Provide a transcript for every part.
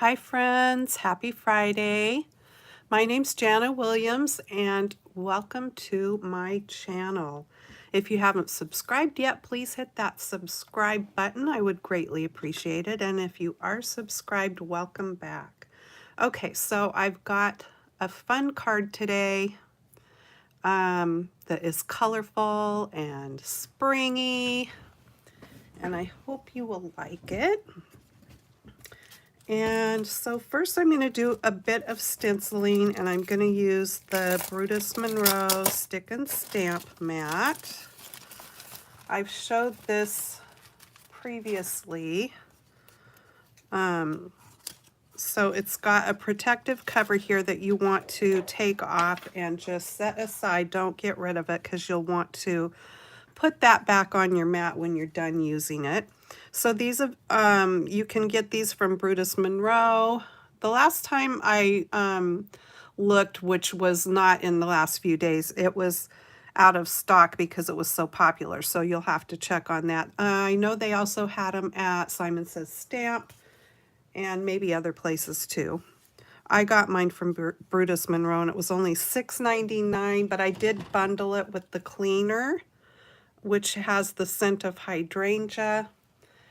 Hi friends, happy Friday. My name's Jana Williams and welcome to my channel. If you haven't subscribed yet, please hit that subscribe button. I would greatly appreciate it. And if you are subscribed, welcome back. Okay, so I've got a fun card today that is colorful and springy, and I hope you will like it. And so first I'm going to do a bit of stenciling, and I'm going to use the Brutus Monroe Stick and Stamp mat. I've showed this previously. So it's got a protective cover here that you want to take off and just set aside. Don't get rid of it because you'll want to put that back on your mat when you're done using it. So these you can get these from Brutus Monroe. The last time I looked, which was not in the last few days, it was out of stock because it was so popular. So you'll have to check on that. I know they also had them at Simon Says Stamp and maybe other places too. I got mine from Brutus Monroe and it was only $6.99, but I did bundle it with the cleaner, which has the scent of hydrangea.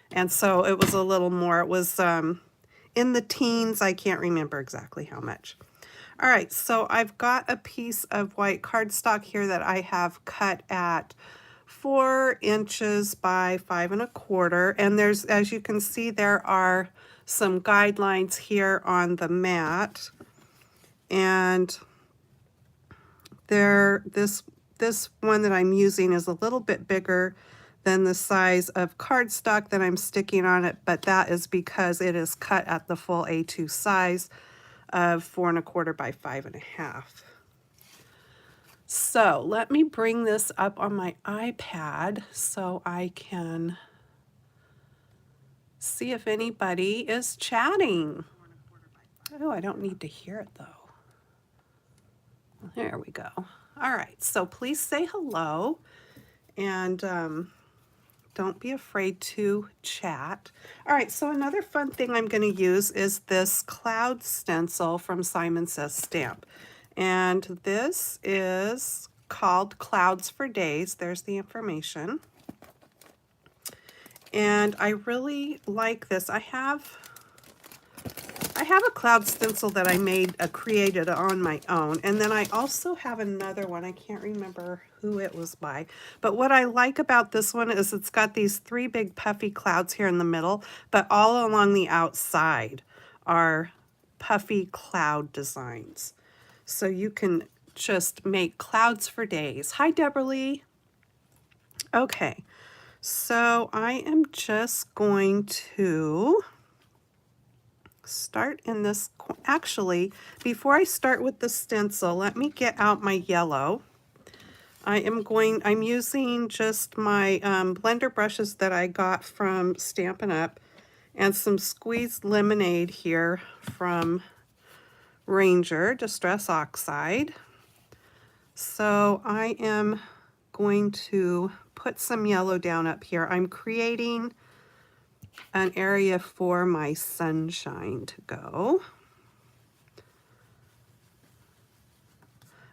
And so it was a little more. It was in the teens. I can't remember exactly how much. All right, so I've got a piece of white cardstock here that I have cut at 4 inches by 5 1/4. And there's, as you can see, there are some guidelines here on the mat. And this one that I'm using is a little bit bigger than the size of cardstock that I'm sticking on it, but that is because it is cut at the full A2 size of 4 1/4 by 5 1/2. So let me bring this up on my iPad so I can see if anybody is chatting. Oh, I don't need to hear it though. There we go. All right, so please say hello and don't be afraid to chat. All right, so another fun thing I'm going to use is this cloud stencil from Simon Says Stamp. And this is called Clouds for Days. There's the information. And I really like this. I have a cloud stencil that I created on my own. And then I also have another one. I can't remember who it was by. But what I like about this one is it's got these 3 big puffy clouds here in the middle, but all along the outside are puffy cloud designs. So you can just make clouds for days. Hi, Deborah Lee. Okay, so I am just going to start in this. Actually, before I start with the stencil, let me get out my yellow. I'm using just my blender brushes that I got from Stampin' Up! And some squeezed lemonade here from Ranger Distress Oxide. So I am going to put some yellow down up here. I'm creating an area for my sunshine to go.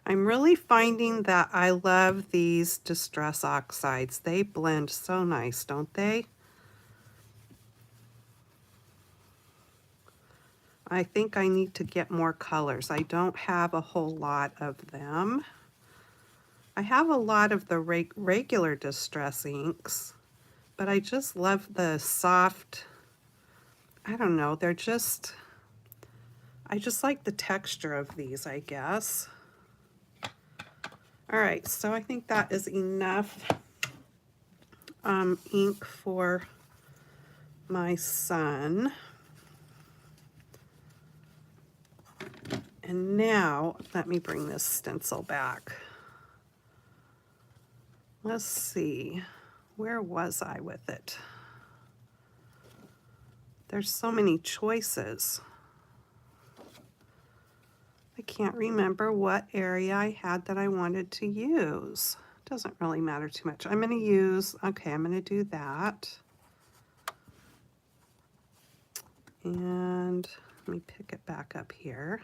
I'm really finding that I love these Distress Oxides. They blend so nice, don't they? I think I need to get more colors. I don't have a whole lot of them. I have a lot of the regular Distress inks, but I just love the soft, I don't know, I just like the texture of these, I guess. All right, so I think that is enough ink for my sun. And now let me bring this stencil back. Let's see, where was I with it? There's so many choices. I can't remember what area I had that I wanted to use. Doesn't really matter too much. I'm going to use, okay, I'm going to do that. And Let me pick it back up here.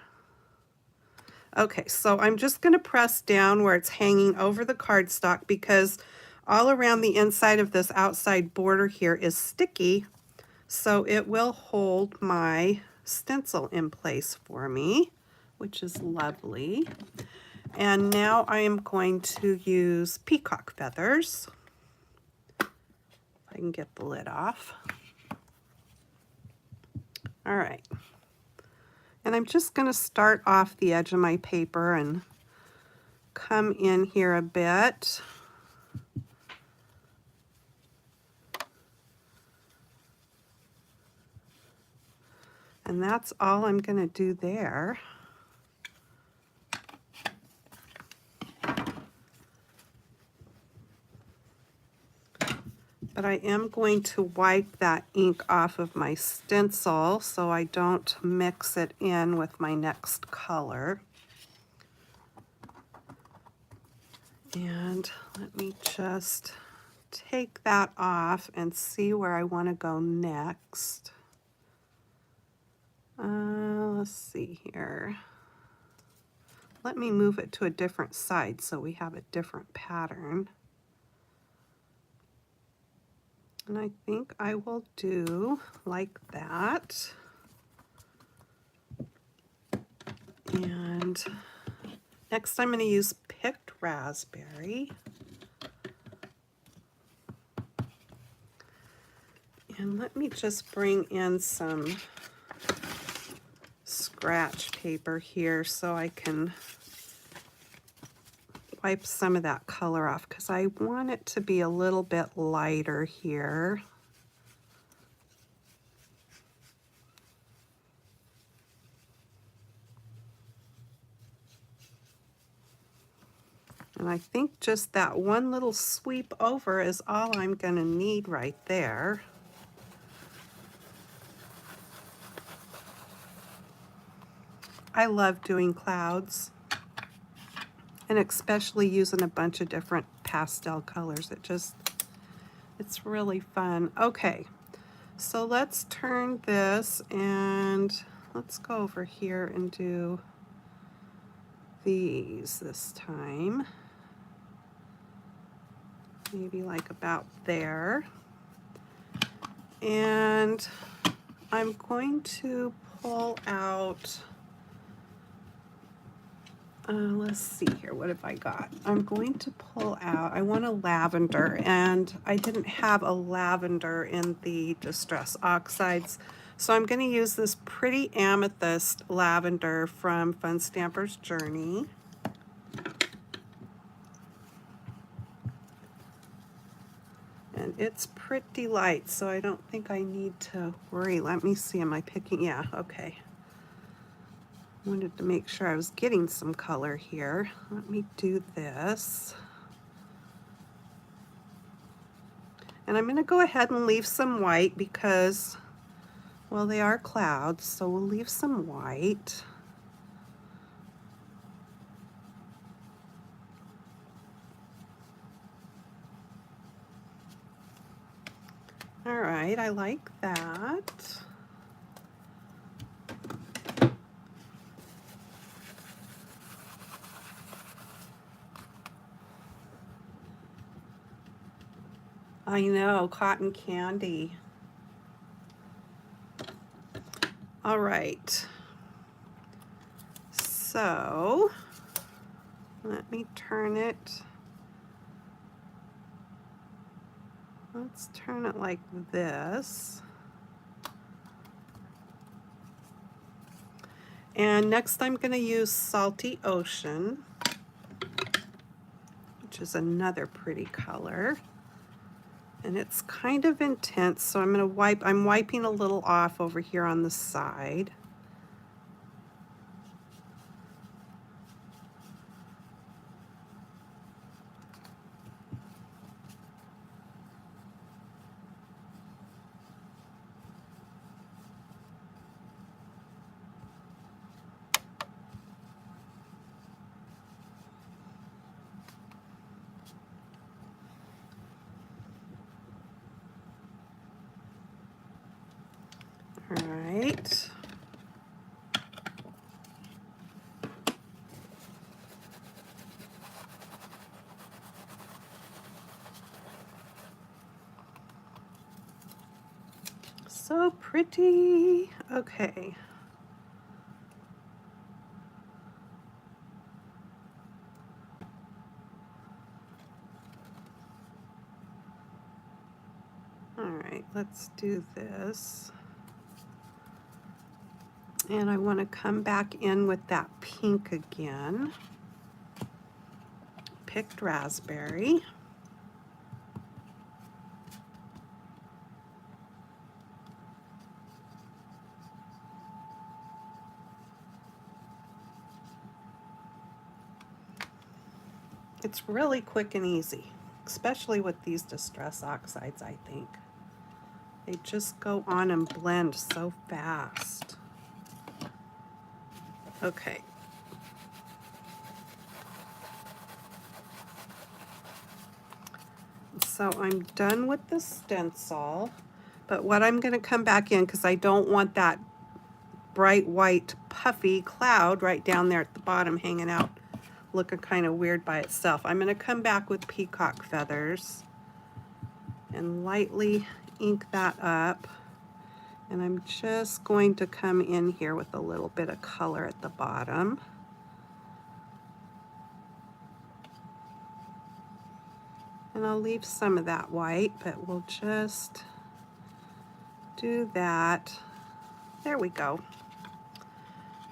Okay, so I'm just going to press down where it's hanging over the cardstock because all around the inside of this outside border here is sticky, so it will hold my stencil in place for me, which is lovely. And now I am going to use peacock feathers. If I can get the lid off. All right. And I'm just going to start off the edge of my paper and come in here a bit. And that's all I'm going to do there. But I am going to wipe that ink off of my stencil so I don't mix it in with my next color. And let me just take that off and see where I want to go next. Let's see here. Let me move it to a different side so we have a different pattern. And I think I will do like that. And next I'm going to use picked raspberry. And let me just bring in some scratch paper here so I can wipe some of that color off because I want it to be a little bit lighter here. And I think just that one little sweep over is all I'm going to need right there. I love doing clouds, and especially using a bunch of different pastel colors. It's really fun. Okay, so let's turn this and let's go over here and do these this time. Maybe like about there. And I'm going to pull out, let's see here, what have I got? I'm going to pull out, I want a lavender, and I didn't have a lavender in the Distress Oxides, so I'm going to use this pretty amethyst lavender from Fun Stamper's Journey. And it's pretty light, so I don't think I need to worry. Let me see, am I picking? Yeah, okay. Wanted to make sure I was getting some color here. Let me do this. And I'm going to go ahead and leave some white because, well, they are clouds, so we'll leave some white. All right, I like that. I know, cotton candy. All right. So, let me turn it. Let's turn it like this. And next I'm going to use Salty Ocean, which is another pretty color. And it's kind of intense, so I'm wiping a little off over here on the side. All right. So pretty. Okay. All right, let's do this. And I want to come back in with that pink again. Picked raspberry. It's really quick and easy, especially with these distress oxides, I think. They just go on and blend so fast. Okay. So I'm done with the stencil, but what I'm going to come back in, because I don't want that bright white puffy cloud right down there at the bottom hanging out, looking kind of weird by itself. I'm going to come back with peacock feathers and lightly ink that up. And I'm just going to come in here with a little bit of color at the bottom. And I'll leave some of that white, but we'll just do that. There we go.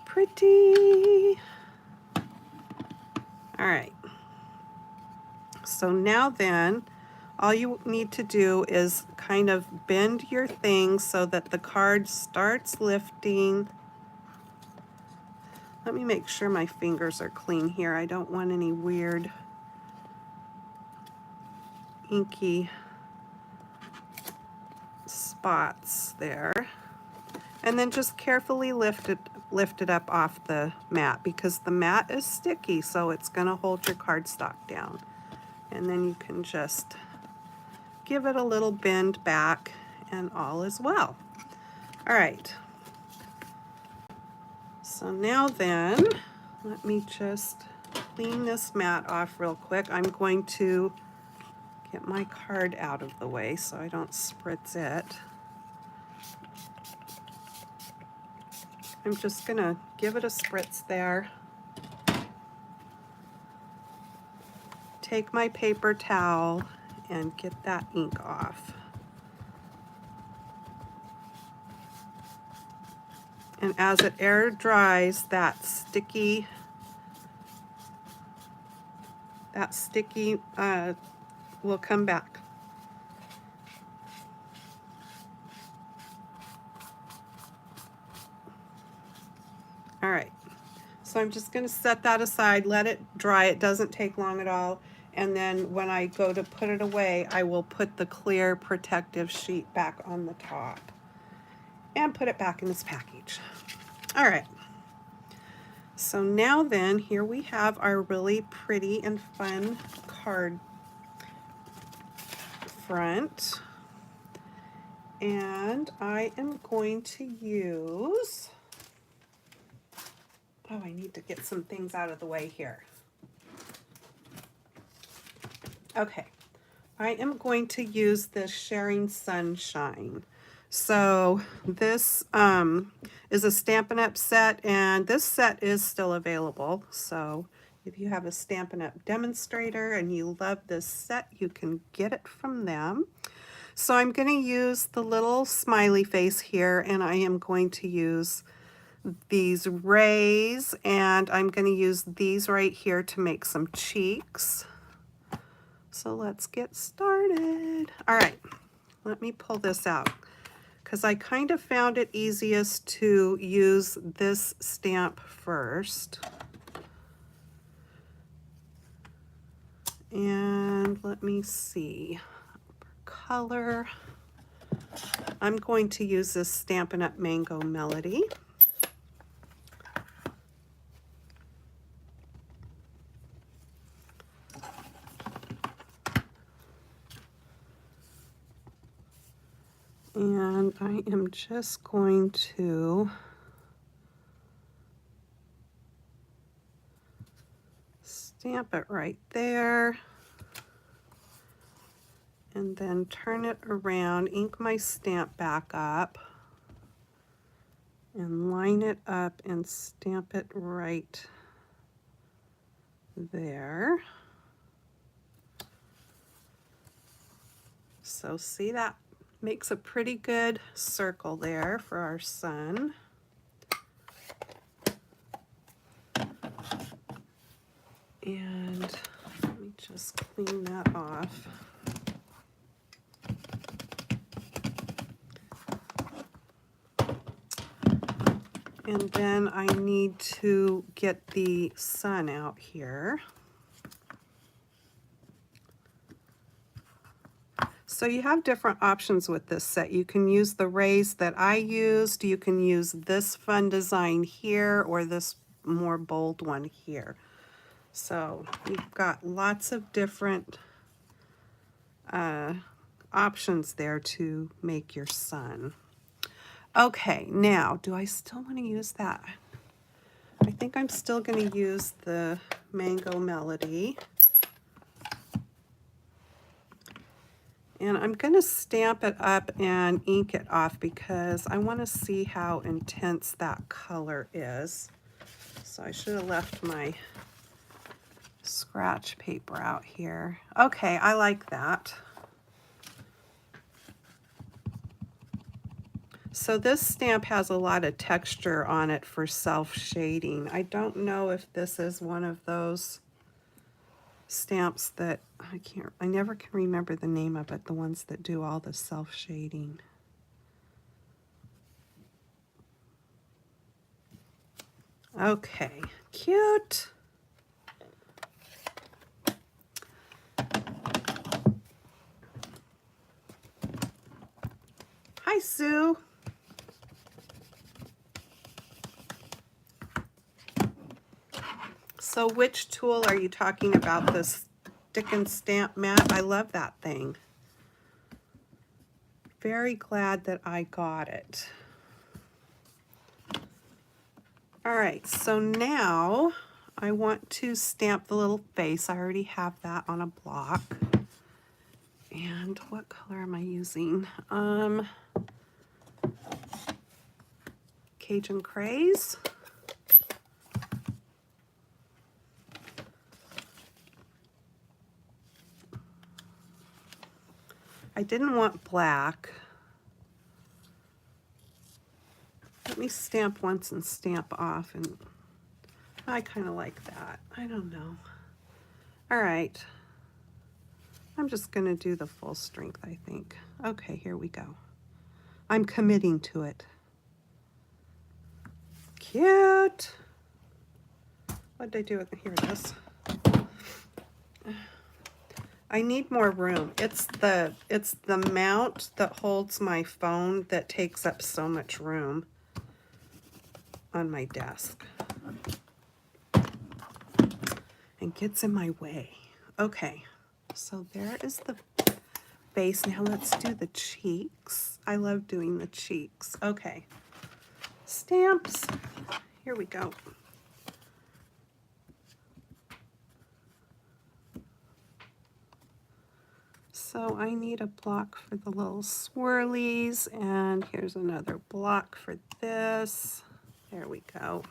Pretty. All right. So now then, all you need to do is kind of bend your thing so that the card starts lifting. Let me make sure my fingers are clean here. I don't want any weird inky spots there. And then just carefully lift it up off the mat, because the mat is sticky, so it's going to hold your cardstock down. And then you can just give it a little bend back and all is well. All right. So now then, let me just clean this mat off real quick. I'm going to get my card out of the way so I don't spritz it. I'm just gonna give it a spritz there. Take my paper towel and get that ink off. And as it air dries, that sticky will come back. All right, so I'm just going to set that aside, let it dry. It doesn't take long at all. And then when I go to put it away, I will put the clear protective sheet back on the top and put it back in this package. All right. So now then, here we have our really pretty and fun card front. And I am going to use, oh, I need to get some things out of the way here. Okay, I am going to use this Sharing Sunshine. So this is a Stampin' Up set, and this set is still available. So if you have a Stampin' Up demonstrator and you love this set, you can get it from them. So I'm going to use the little smiley face here, and I am going to use these rays, and I'm going to use these right here to make some cheeks. So let's get started. All right, let me pull this out, because I kind of found it easiest to use this stamp first. And let me see. Color. I'm going to use this Stampin' Up Mango Melody. And I am just going to stamp it right there. And then turn it around, ink my stamp back up, and line it up and stamp it right there. So see, that makes a pretty good circle there for our sun. And let me just clean that off. And then I need to get the sun out here. So you have different options with this set. You can use the rays that I used. You can use this fun design here or this more bold one here. So you've got lots of different options there to make your sun. Okay, now, do I still want to use that? I think I'm still going to use the Mango Melody. And I'm going to stamp it up and ink it off because I want to see how intense that color is. So I should have left my scratch paper out here. Okay, I like that. So this stamp has a lot of texture on it for self-shading. I don't know if this is one of those stamps that I never can remember the name of it, the ones that do all the self-shading. Okay, cute. Hi, Sue. So which tool are you talking about? This stick and stamp mat? I love that thing. Very glad that I got it. All right, so now I want to stamp the little face. I already have that on a block. And what color am I using? Cajun Craze. I didn't want black. Let me stamp once and stamp off, and I kind of like that. I don't know. All right. I'm just going to do the full strength, I think. Okay, here we go. I'm committing to it. Cute. What did I do with it? Here it is. I need more room. It's the mount that holds my phone that takes up so much room on my desk and gets in my way. Okay, so there is the face. Now let's do the cheeks. I love doing the cheeks. Okay, stamps. Here we go. So I need a block for the little swirlies, and here's another block for this. There we go.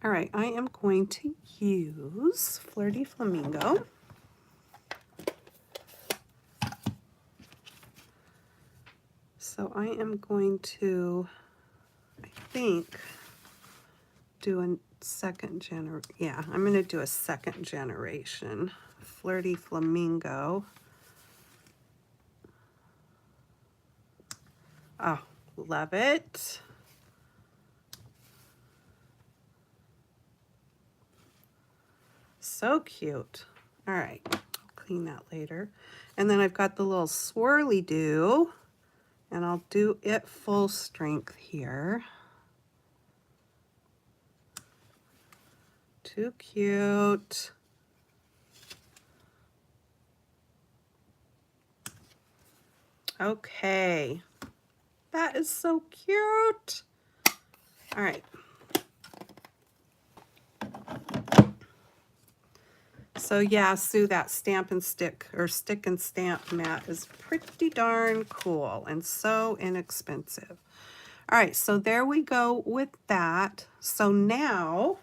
All right, I am going to use Flirty Flamingo. So I am going to, I think, do a second generation. Yeah, I'm going to do a second generation Flirty Flamingo. Oh, love it. So cute. All right, I'll clean that later. And then I've got the little swirly do, and I'll do it full strength here. Too cute. Okay, that is so cute. All right. So yeah, Sue, that stamp and stick or stick and stamp mat is pretty darn cool and so inexpensive. All right, so there we go with that. So now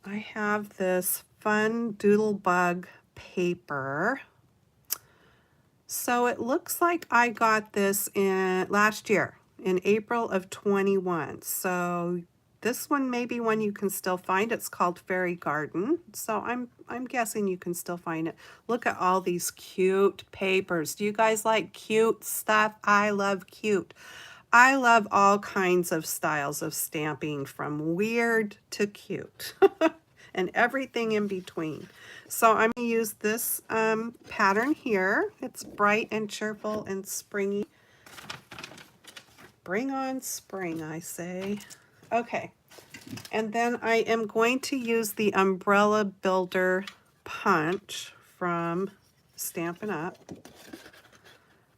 I have this fun Doodlebug paper. So it looks like I got this in last year in April of 21. So this one may be one you can still find. It's called Fairy Garden. So I'm guessing you can still find it. Look at all these cute papers. Do you guys like cute stuff? I love cute. I love all kinds of styles of stamping, from weird to cute and everything in between. So I'm going to use this pattern here. It's bright and cheerful and springy. Bring on spring, I say. Okay, and then I am going to use the Umbrella Builder punch from Stampin' Up.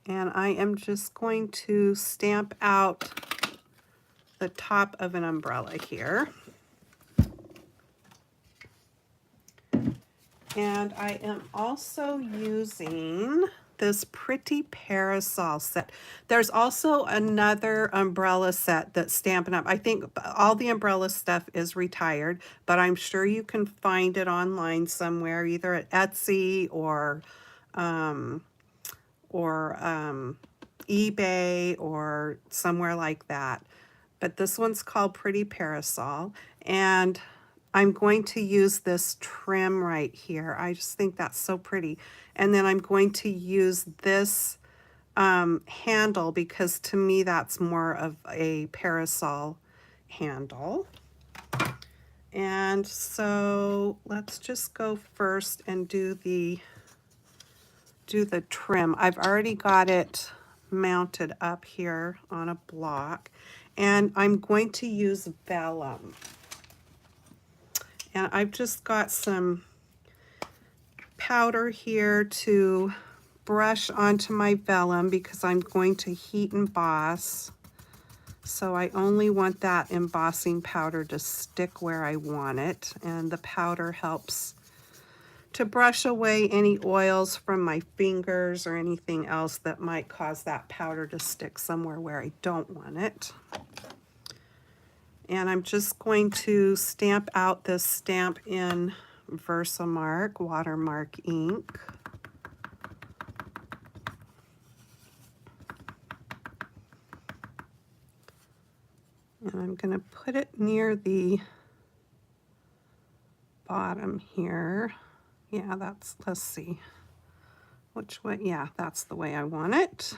And I am just going to stamp out the top of an umbrella here. And I am also using this pretty parasol set. There's also another umbrella set that's Stampin' Up. I think all the umbrella stuff is retired, but I'm sure you can find it online somewhere, either at Etsy or eBay or somewhere like that. But this one's called Pretty Parasol, and I'm going to use this trim right here. I just think that's so pretty. And then I'm going to use this handle, because to me that's more of a parasol handle. And so let's just go first and do the trim. I've already got it mounted up here on a block, and I'm going to use vellum. And I've just got some powder here to brush onto my vellum because I'm going to heat emboss. So I only want that embossing powder to stick where I want it, and the powder helps to brush away any oils from my fingers or anything else that might cause that powder to stick somewhere where I don't want it. And I'm just going to stamp out this stamp in Versamark watermark ink. And I'm going to put it near the bottom here. Yeah, let's see. Which way? Yeah, that's the way I want it.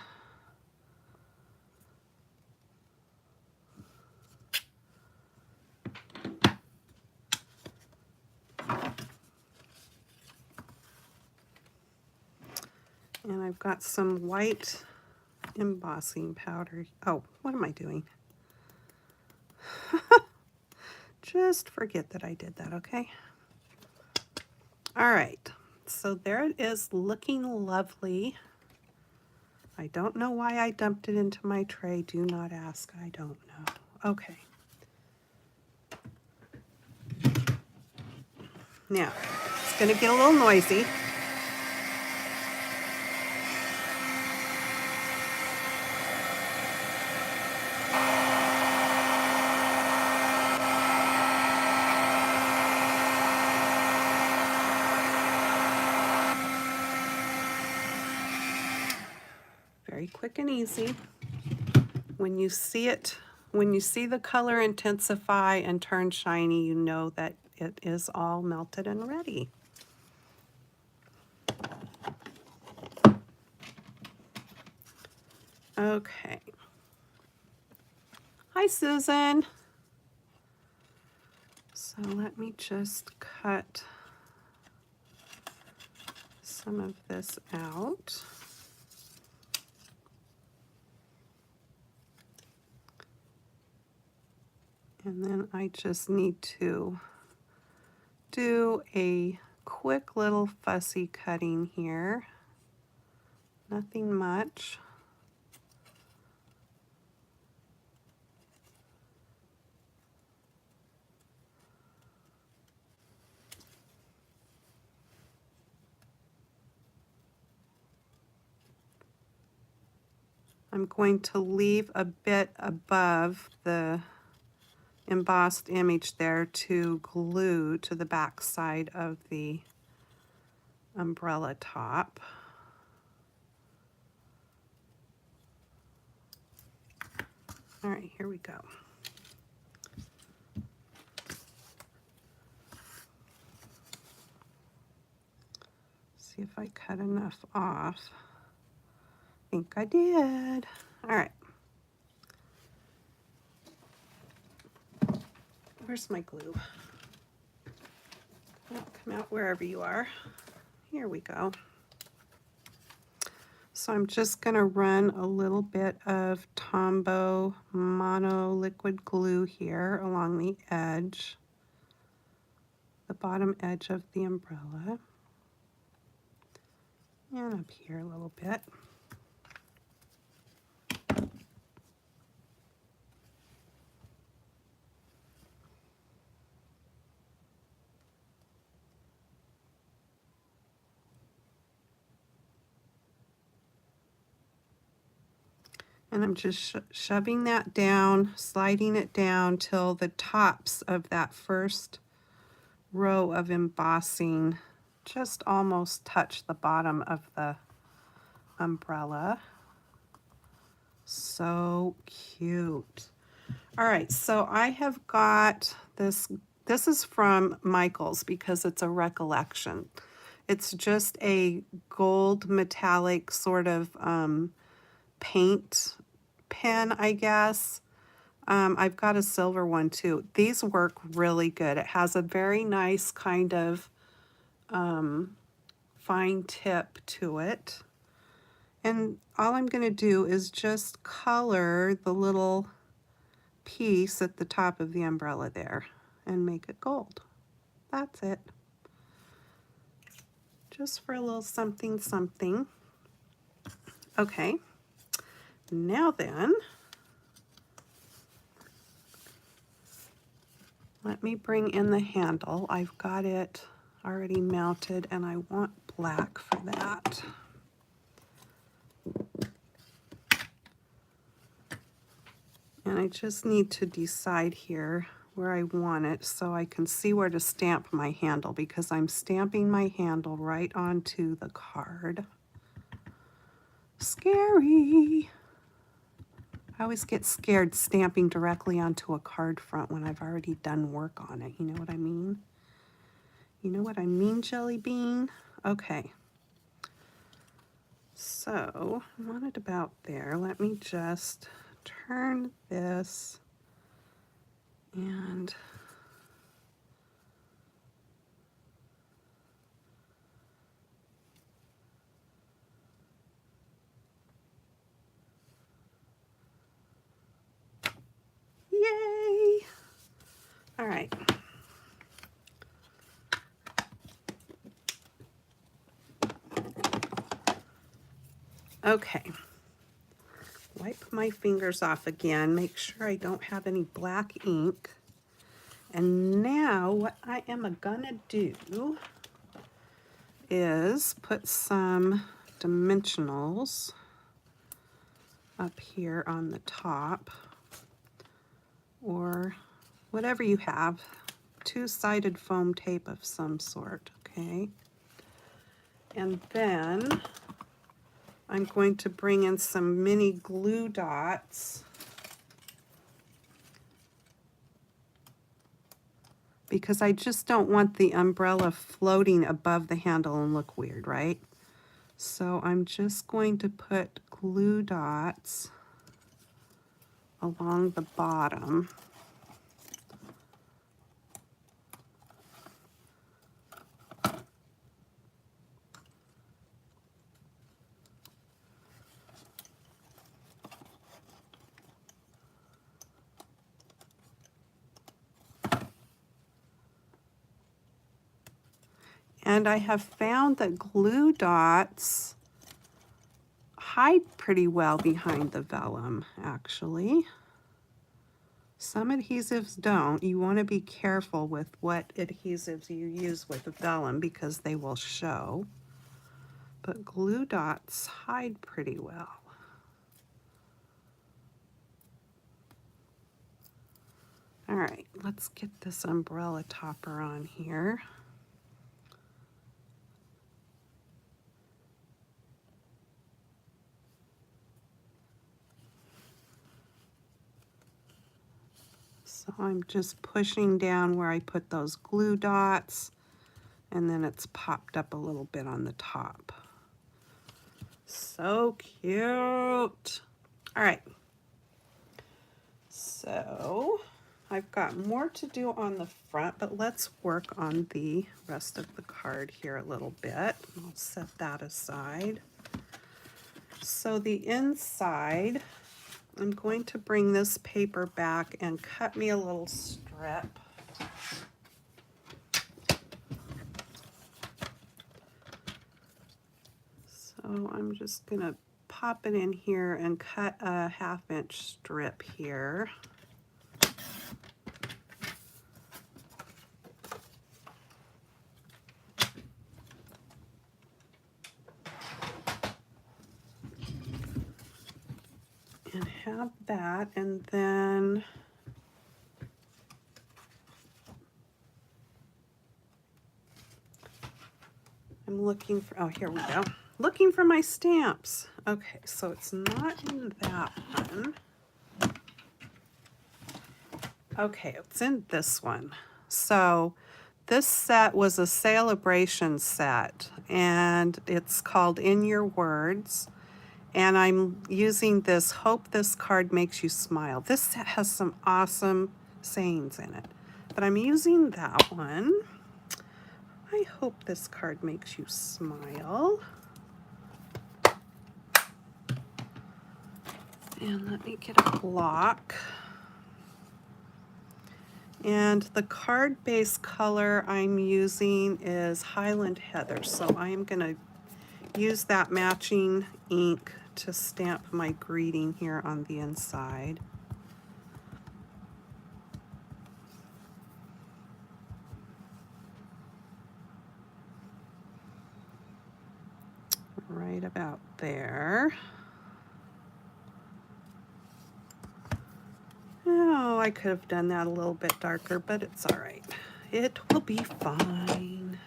And I've got some white embossing powder. Oh, what am I doing? Just forget that I did that, okay? All right, so there it is, looking lovely. I don't know why I dumped it into my tray. Do not ask, I don't know. Okay. Now, it's gonna get a little noisy. Very quick and easy. When you see it, when you see the color intensify and turn shiny, you know that it is all melted and ready. Okay. Hi, Susan. So let me just cut some of this out. And then I just need to do a quick little fussy cutting here. Nothing much. I'm going to leave a bit above the embossed image there to glue to the back side of the umbrella top. All right, here we go. See if I cut enough off. I think I did. All right. Where's my glue? Come out wherever you are. Here we go. So I'm just going to run a little bit of Tombow Mono liquid glue here along the edge, the bottom edge of the umbrella, and up here a little bit. And I'm just shoving that down, sliding it down till the tops of that first row of embossing just almost touch the bottom of the umbrella. So cute. All right, so I have got this. This is from Michael's because it's a recollection. It's just a gold metallic sort of paint pen, I guess. I've got a silver one too. These work really good. It has a very nice kind of fine tip to it. And all I'm going to do is just color the little piece at the top of the umbrella there and make it gold. That's it. Just for a little something something. Okay. Now then, let me bring in the handle. I've got it already mounted and I want black for that. And I just need to decide here where I want it so I can see where to stamp my handle, because I'm stamping my handle right onto the card. Scary. I always get scared stamping directly onto a card front when I've already done work on it. You know what I mean? You know what I mean, Jelly Bean? Okay. So I want it about there. Let me just turn this and yay! All right. Okay. Wipe my fingers off again, make sure I don't have any black ink. And now what I am gonna do is put some dimensionals up here on the top, or whatever you have, two-sided foam tape of some sort, okay? And then I'm going to bring in some mini glue dots because I just don't want the umbrella floating above the handle and look weird, right? So I'm just going to put glue dots along the bottom. And I have found that glue dots hide pretty well behind the vellum, actually. Some adhesives don't. You want to be careful with what adhesives you use with the vellum because they will show. But glue dots hide pretty well. All right, let's get this umbrella topper on here. So I'm just pushing down where I put those glue dots, and then it's popped up a little bit on the top. So cute. All right. So I've got more to do on the front, but let's work on the rest of the card here a little bit. I'll set that aside. So the inside, I'm going to bring this paper back and cut me a little strip. So I'm just gonna pop it in here and cut a 1/2 inch strip here. And have that, and then I'm looking for, oh, here we go. Looking for my stamps. Okay, so it's not in that one. Okay, it's in this one. So this set was a celebration set, and it's called In Your Words. And I'm using this Hope This Card Makes You Smile. This set has some awesome sayings in it, but I'm using that one. I hope this card makes you smile. And let me get a block. And the card base color I'm using is Highland Heather. So I am going to use that matching ink to stamp my greeting here on the inside. Right about there. Oh, I could have done that a little bit darker, but it's all right. It will be fine.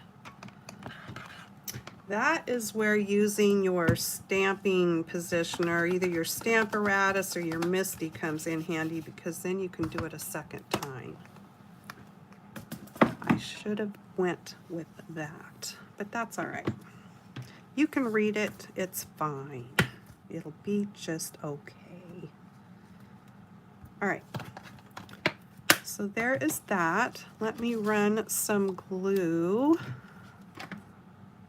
That is where using your stamping positioner, either your Stamparatus or your Misty, comes in handy, because then you can do it a second time. I should have went with that, but that's all right. You can read it, it's fine. It'll be just okay. All right, so there is that. Let me run some glue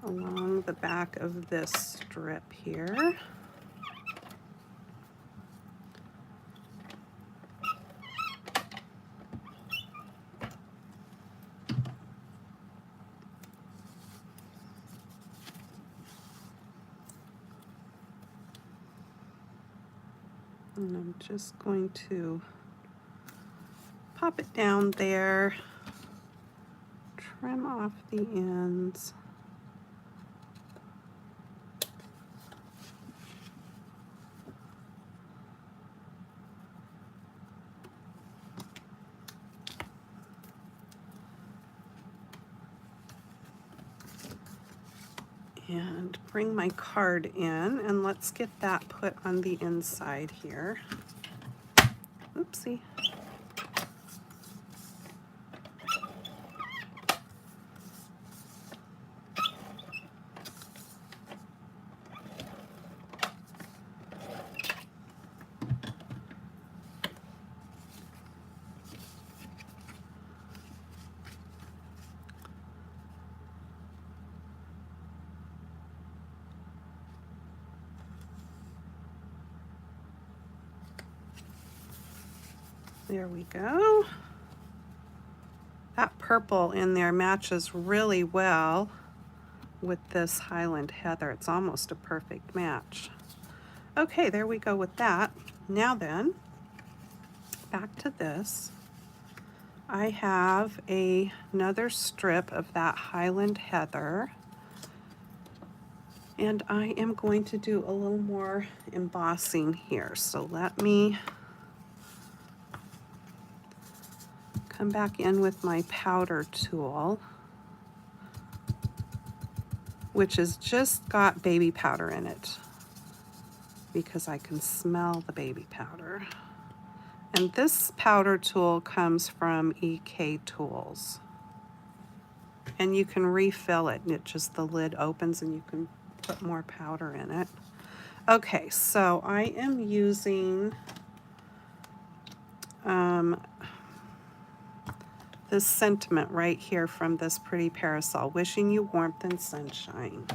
along the back of this strip here. And I'm just going to pop it down there, trim off the ends. And bring my card in, and let's get that put on the inside here. Oopsie. There we go. That purple in there matches really well with this Highland Heather. It's almost a perfect match. Okay, there we go with that. Now then, back to this. I have another strip of that Highland Heather, and I am going to do a little more embossing here. So let me come back in with my powder tool, which has just got baby powder in it because I can smell the baby powder. And this powder tool comes from EK Tools. And you can refill it, and it just, the lid opens and you can put more powder in it. Okay, so I am using this sentiment right here from this pretty parasol, wishing you warmth and sunshine.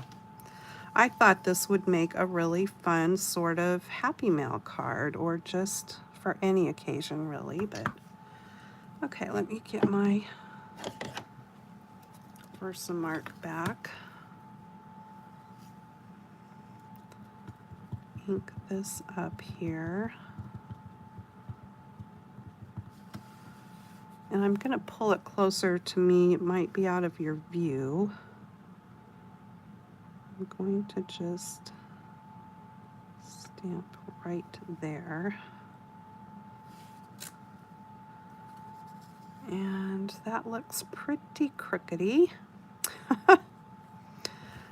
I thought this would make a really fun sort of happy mail card, or just for any occasion really, but okay, let me get my Versamark back. Ink this up here. And I'm going to pull it closer to me. It might be out of your view. I'm going to just stamp right there. And that looks pretty crookedy.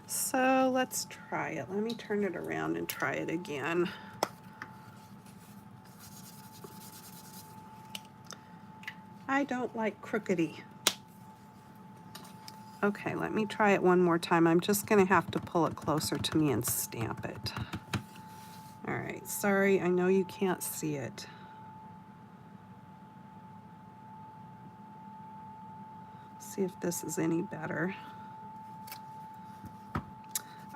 So let's try it. Let me turn it around and try it again. I don't like crookedy. Okay, let me try it one more time. I'm just going to have to pull it closer to me and stamp it. All right, sorry, I know you can't see it. See if this is any better.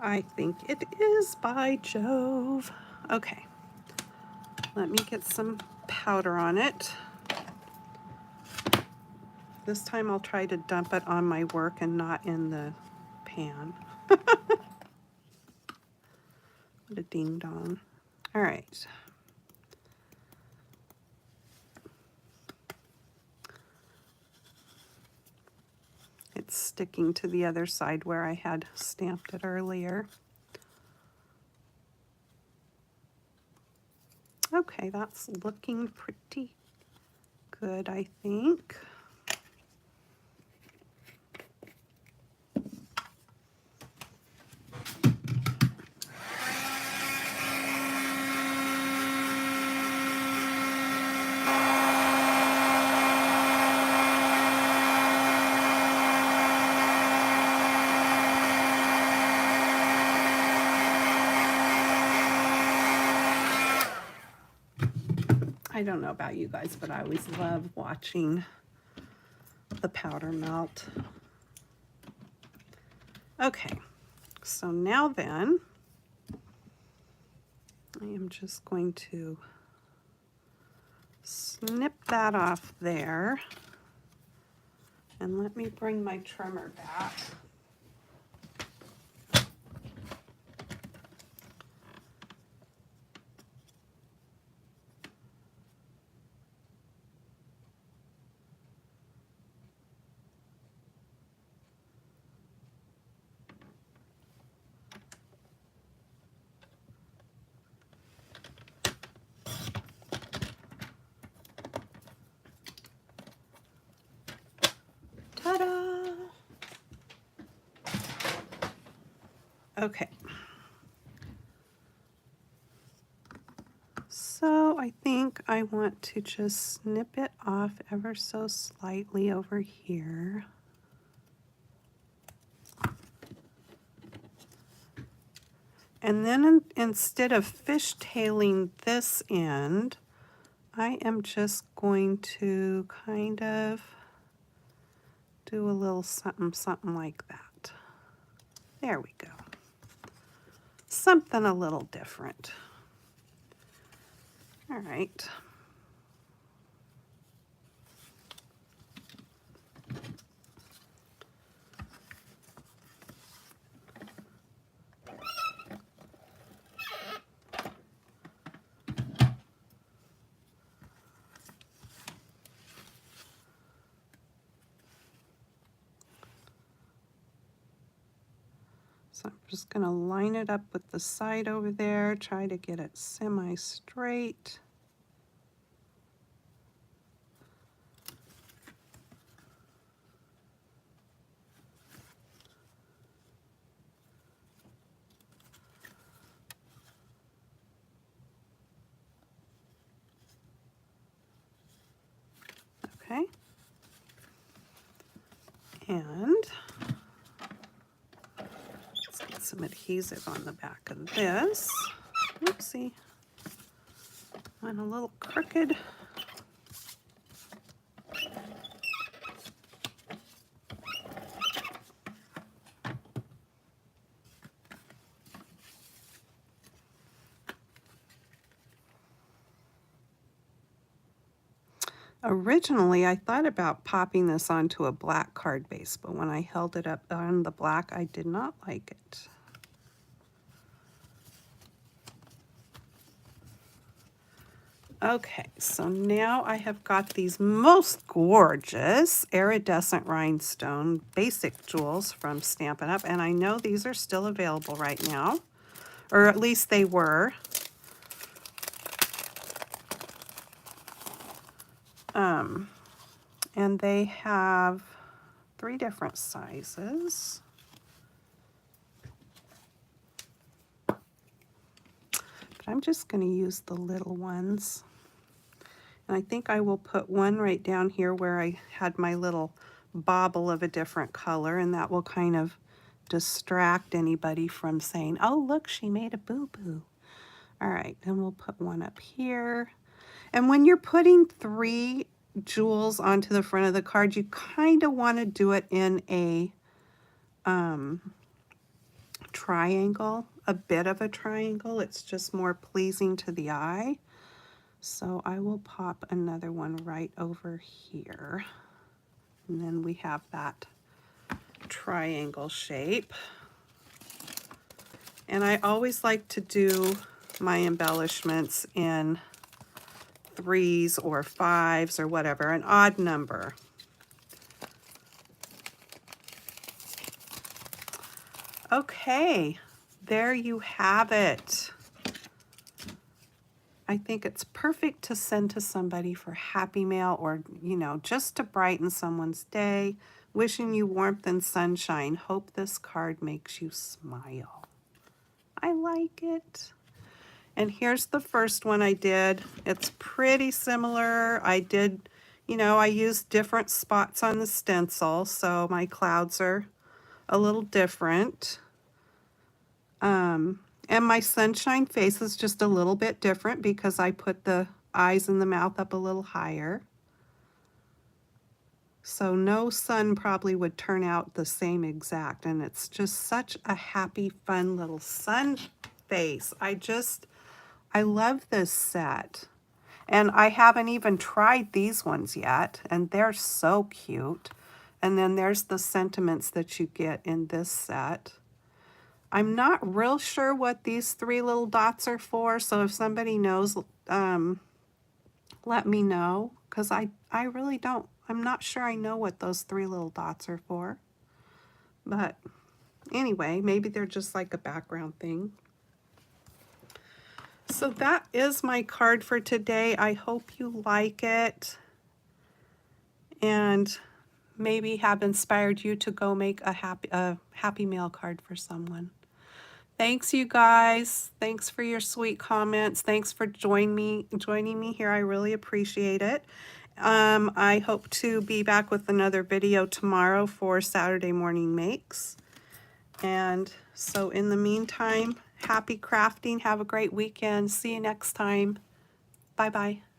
I think it is, by Jove. Okay, let me get some powder on it. This time I'll try to dump it on my work and not in the pan. What a ding dong. All right. It's sticking to the other side where I had stamped it earlier. Okay, that's looking pretty good, I think. I don't know about you guys, but I always love watching the powder melt. Okay, so now then, I am just going to snip that off there. And let me bring my trimmer back. Ta-da! Okay. So I think I want to just snip it off ever so slightly over here. And then instead of fishtailing this end, I am just going to kind of do a little something, something like that. There we go. Something a little different. All right. So I'm just going to line it up with the side over there, try to get it semi-straight. And let's get some adhesive on the back of this. Oopsie. Went a little crooked. Originally, I thought about popping this onto a black card base, but when I held it up on the black, I did not like it. Okay, so now I have got these most gorgeous iridescent rhinestone basic jewels from Stampin' Up! And I know these are still available right now, or at least they were. And they have 3 different sizes. But I'm just going to use the little ones. And I think I will put one right down here where I had my little bauble of a different color, and that will kind of distract anybody from saying, oh, look, she made a boo-boo. All right, and we'll put one up here. And when you're putting 3 jewels onto the front of the card, you kind of want to do it in a triangle, a bit of a triangle. It's just more pleasing to the eye. So I will pop another one right over here. And then we have that triangle shape. And I always like to do my embellishments in 3s or 5s or whatever, an odd number. Okay, there you have it. I think it's perfect to send to somebody for happy mail, or, you know, just to brighten someone's day. Wishing you warmth and sunshine. Hope this card makes you smile. I like it. And here's the first one I did. It's pretty similar. I did, you know, I used different spots on the stencil, so my clouds are a little different. And my sunshine face is just a little bit different because I put the eyes and the mouth up a little higher. So no sun probably would turn out the same exact, and it's just such a happy, fun little sun face. I love this set. And I haven't even tried these ones yet, and they're so cute. And then there's the sentiments that you get in this set. I'm not real sure what these 3 little dots are for, so if somebody knows, let me know, because I really don't. I'm not sure I know what those 3 little dots are for. But anyway, maybe they're just like a background thing. So that is my card for today. I hope you like it and maybe have inspired you to go make a happy mail card for someone. Thanks, you guys. Thanks for your sweet comments. Thanks for joining me here. I really appreciate it. I hope to be back with another video tomorrow for Saturday Morning Makes. And so in the meantime, happy crafting. Have a great weekend. See you next time. Bye-bye.